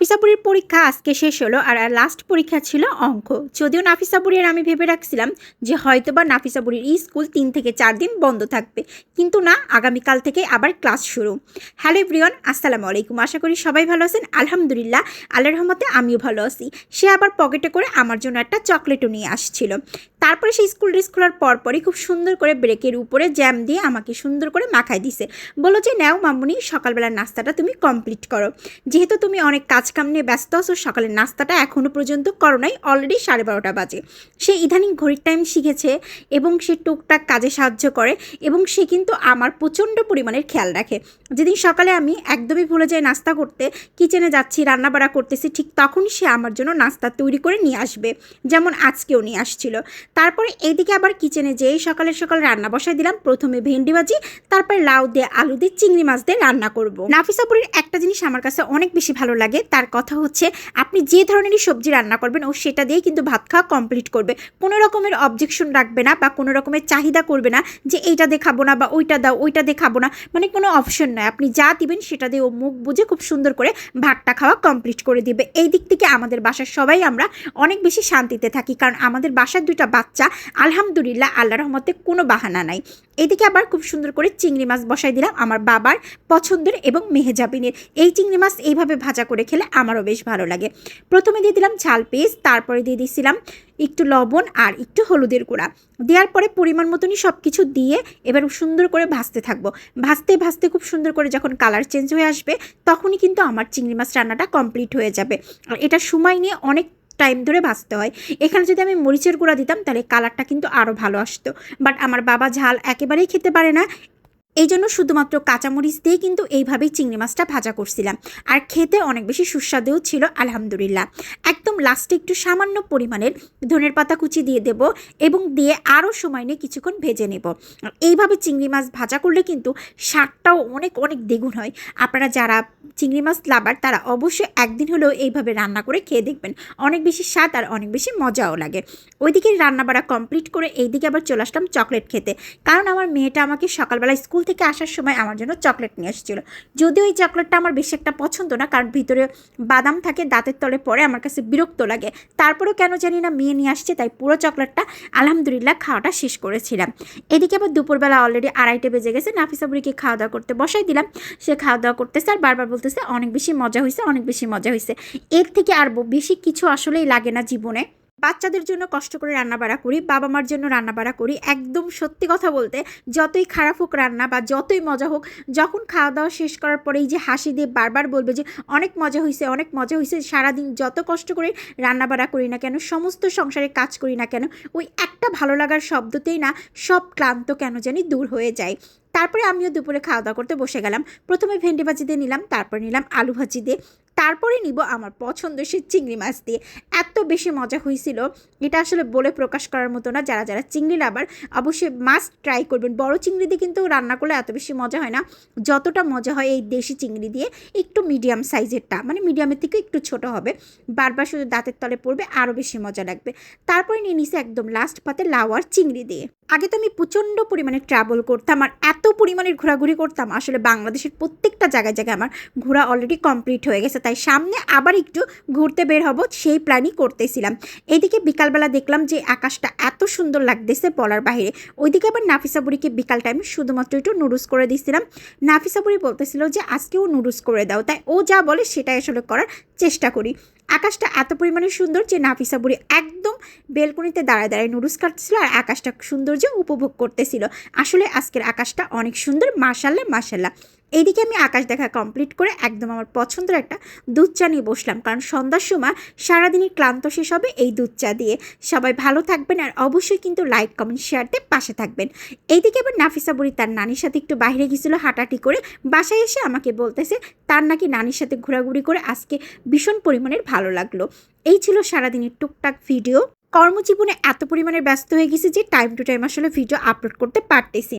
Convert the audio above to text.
নাফিসাপুরীর পরীক্ষা আজকে শেষ হলো আর লাস্ট পরীক্ষা ছিল অঙ্ক। যদিও নাফিসাপুরীর আমি ভেবে রাখছিলাম যে হয়তোবা নাফিসাপুরীর স্কুল 3 থেকে 4 দিন বন্ধ থাকবে, কিন্তু না, আগামীকাল থেকে আবার ক্লাস শুরু। হ্যালো এভরিওয়ান, আসসালামু আলাইকুম। আশা করি সবাই ভালো আছেন। আলহামদুলিল্লাহ, আল্লাহর রহমতে আমিও ভালো আছি। সে আবার পকেটে করে আমার জন্য একটা চকলেটও নিয়ে আসছিল। তারপরে সেই স্কুল ড্রেস খোলার পরপরই খুব সুন্দর করে ব্রেকের উপরে জ্যাম দিয়ে আমাকে সুন্দর করে মাখায় দিছে। বলো যে নাও মামুনি, সকালবেলার নাস্তাটা তুমি কমপ্লিট করো। যেহেতু তুমি অনেক কাজকাম নিয়ে ব্যস্ত আছো, সকালের নাস্তাটা এখনও পর্যন্ত করো নাই, অলরেডি 12:30 বাজে। সে ইদানিং ঘড়ির টাইম শিখেছে এবং সে টুকটাক কাজে সাহায্য করে এবং সে কিন্তু আমার প্রচণ্ড পরিমাণের খেয়াল রাখে। যেদিন সকালে আমি একদমই ভুলে যাই নাস্তা করতে, কিচেনে যাচ্ছি, রান্নাবাড়া করতেছি, ঠিক তখনই সে আমার জন্য নাস্তা তৈরি করে নিয়ে আসবে, যেমন আজকেও নিয়ে আসছিল। তারপরে এইদিকে আবার কিচেনে যেই সকালে রান্না বসাই দিলাম। প্রথমে ভেন্ডি ভাজি, তারপরে লাউ দিয়ে, আলু দিয়ে, চিংড়ি মাছ দিয়ে রান্না করব। নাফিসাপুরীর একটা জিনিস আমার কাছে অনেক বেশি ভালো লাগে, তার কথা হচ্ছে আপনি যে ধরনেরই সবজি রান্না করবেন ও সেটা দিয়ে কিন্তু ভাত খাওয়া কমপ্লিট করবে। কোনো রকমের অবজেকশন রাখবে না বা কোনো রকমের চাহিদা করবে না যে এইটা দিয়ে খাবো না বা ওইটা দাও, ওইটা দিয়ে খাবো না, মানে কোনো অপশন নয়। আপনি যা দিবেন সেটা দিয়ে ও মুখ বুঝে খুব সুন্দর করে ভাতটা খাওয়া কমপ্লিট করে দিবে। এই দিক থেকে আমাদের বাসার সবাই আমরা অনেক বেশি শান্তিতে থাকি, কারণ আমাদের বাসার 2টা বাচ্চা আলহামদুলিল্লাহ আল্লাহর রহমতে কোনো বাহানা নাই। এদিকে আবার খুব সুন্দর করে চিংড়ি মাছ বসাই দিলাম, আমার বাবার পছন্দের এবং মেহেজাবিনের। এই চিংড়ি মাছ এইভাবে ভাজা করে খেলে আমারও বেশ ভালো লাগে। প্রথমে দিয়ে দিলাম ঝাল পেস্ট, তারপরে দিয়ে দিয়েছিলাম একটু লবণ আর একটু হলুদের গুঁড়া। দেওয়ার পরে পরিমাণ মতনই সব কিছু দিয়ে এবার সুন্দর করে ভাজতে থাকবো। ভাজতে ভাজতে খুব সুন্দর করে যখন কালার চেঞ্জ হয়ে আসবে, তখনই কিন্তু আমার চিংড়ি মাছ রান্নাটা কমপ্লিট হয়ে যাবে। আর এটা সময় নিয়ে অনেক টাইম ধরে ভাজতে হয়। এখানে যদি আমি মরিচের গুঁড়া দিতাম তাহলে কালারটা কিন্তু আরও ভালো আসতো, বাট আমার বাবা ঝাল একেবারেই খেতে পারে না, এই জন্য শুধুমাত্র কাঁচামরিচ দিয়ে কিন্তু এইভাবেই চিংড়ি মাছটা ভাজা করছিলাম। আর খেতে অনেক বেশি সুস্বাদুও ছিল আলহামদুলিল্লাহ। একদম লাস্টে একটু সামান্য পরিমাণের ধনের পাতা কুচি দিয়ে দেব এবং দিয়ে আরও সময় নিয়ে কিছুক্ষণ ভেজে নেব। এইভাবে চিংড়ি মাছ ভাজা করলে কিন্তু স্বাদটাও অনেক অনেক দ্বিগুণ হয়। আপনারা যারা চিংড়ি মাছ লাভার তারা অবশ্যই একদিন হলেও এইভাবে রান্না করে খেয়ে দেখবেন, অনেক বেশি স্বাদ আর অনেক বেশি মজাও লাগে। ওইদিকে রান্নাবাড়া কমপ্লিট করে এইদিকে আবার চলে আসলাম চকলেট খেতে, কারণ আমার মেয়েটা আমাকে সকালবেলা স্কুল থেকে আসার সময় আমার জন্য চকলেট নিয়ে এসেছিলো। যদিও এই চকলেটটা আমার বেশি একটা পছন্দ না, কারণ ভিতরে বাদাম থাকে, দাঁতের তলে পড়ে, আমার কাছে বিরক্ত লাগে। তারপরেও কেন জানি না মেয়ে নিয়ে আসছে, তাই পুরো চকলেটটা আলহামদুলিল্লাহ খাওয়াটা শেষ করেছিলাম। এদিকে আবার দুপুরবেলা অলরেডি 2:30 বেজে গেছে। নাফিসাপুরীকে খাওয়া দাওয়া করতে বসাই দিলাম। সে খাওয়া দাওয়া করতেছে আর বারবার বলতেছে অনেক বেশি মজা হয়েছে, অনেক বেশি মজা হয়েছে। এর থেকে আর বেশি কিছু আসলেই লাগে না জীবনে। বাচ্চাদের জন্য কষ্ট করে রান্নাবাড়া করি, বাবা মার জন্য রান্নাবাড়া করি। একদম সত্যি কথা বলতে, যতই খারাপ হোক রান্না বা যতই মজা হোক, যখন খাওয়া দাওয়া শেষ করার পরে এই যে হাসি দিয়ে বারবার বলবে যে অনেক মজা হয়েছে, অনেক মজা হয়েছে, সারাদিন যত কষ্ট করে রান্নাবাড়া করি না কেন, সমস্ত সংসারে কাজ করি না কেন, ওই একটা ভালো লাগার শব্দতেই না সব ক্লান্ত কেন জানি দূর হয়ে যায়। তারপরে আমিও দুপুরে খাওয়া দাওয়া করতে বসে গেলাম। প্রথমে ভেন্ডি ভাজি দিয়ে নিলাম, তারপরে নিলাম আলু ভাজি দিয়ে, তারপরে নিব আমার পছন্দের সে চিংড়ি মাছ দিয়ে। এত বেশি মজা হয়েছিল, এটা আসলে বলে প্রকাশ করার মতো না। যারা যারা চিংড়ি লাভার অবশ্যই মাস্ট ট্রাই করবেন। বড় চিংড়ি দিয়ে কিন্তু রান্না করলে এত বেশি মজা হয় না, যতটা মজা হয় এই দেশি চিংড়ি দিয়ে। একটু মিডিয়াম সাইজেরটা, মানে মিডিয়ামের থেকে একটু ছোট হবে, বারবার শুধু দাঁতের তলে পড়বে, আরও বেশি মজা লাগবে। তারপরে নিয়ে নিছি একদম লাস্ট পাতে লাউ আর চিংড়ি দিয়ে। আগে তো আমি প্রচণ্ড পরিমাণে ট্রাভেল করতাম আর এত পরিমাণের ঘোরাঘুরি করতাম, আসলে বাংলাদেশের প্রত্যেকটা জায়গায় জায়গায় আমার ঘোরা অলরেডি কমপ্লিট হয়ে গেছে, তাই সামনে আবার একটু ঘুরতে বের হব সেই প্ল্যানই করতেছিলাম। এইদিকে বিকালবেলা দেখলাম যে আকাশটা এত সুন্দর লাগতেছে বলার বাইরে। ওইদিকে আবার নাফিসাপুরীকে বিকাল টাইমে শুধুমাত্র একটু নুডলস করে দিয়েছিলাম। নাফিসাপুরী বলতেছিল যে আজকেও নুডলস করে দাও, তাই ও যা বলে সেটাই আসলে করার চেষ্টা করি। আকাশটা এত পরিমাণে সুন্দর যে নাফিসাপুরী একদম বেলকনিতে দাঁড়ায় দাঁড়ায় নুডলস কাটছিল আর আকাশটা সৌন্দর্য উপভোগ করতেছিল। আসলে আজকের আকাশটা অনেক সুন্দর, মাশাল্লাহ মাশাল্লাহ। এইদিকে আমি আকাশ দেখা কমপ্লিট করে একদম আমার পছন্দের একটা দুধ চা নিয়ে বসলাম, কারণ সন্ধ্যার সময় সারাদিনের ক্লান্ত শেষ হবে এই দুধ চা দিয়ে। সবাই ভালো থাকবেন আর অবশ্যই কিন্তু লাইক কমেন্ট শেয়ারতে পাশে থাকবেন। এইদিকে আবার নাফিসাপুরী তার নানির সাথে একটু বাইরে গেছিলো হাঁটাহাঁটি করে, বাসায় এসে আমাকে বলতেছে তার নাকি নানির সাথে ঘোরাঘুরি করে আজকে ভীষণ পরিমাণের ভালো লাগলো। এই ছিল সারাদিনের টুকটাক ভিডিও। কর্মজীবনে এত পরিমাণে ব্যস্ত হয়ে গেছি যে টাইম টু টাইম আসলে ভিডিও আপলোড করতে পারতেছি।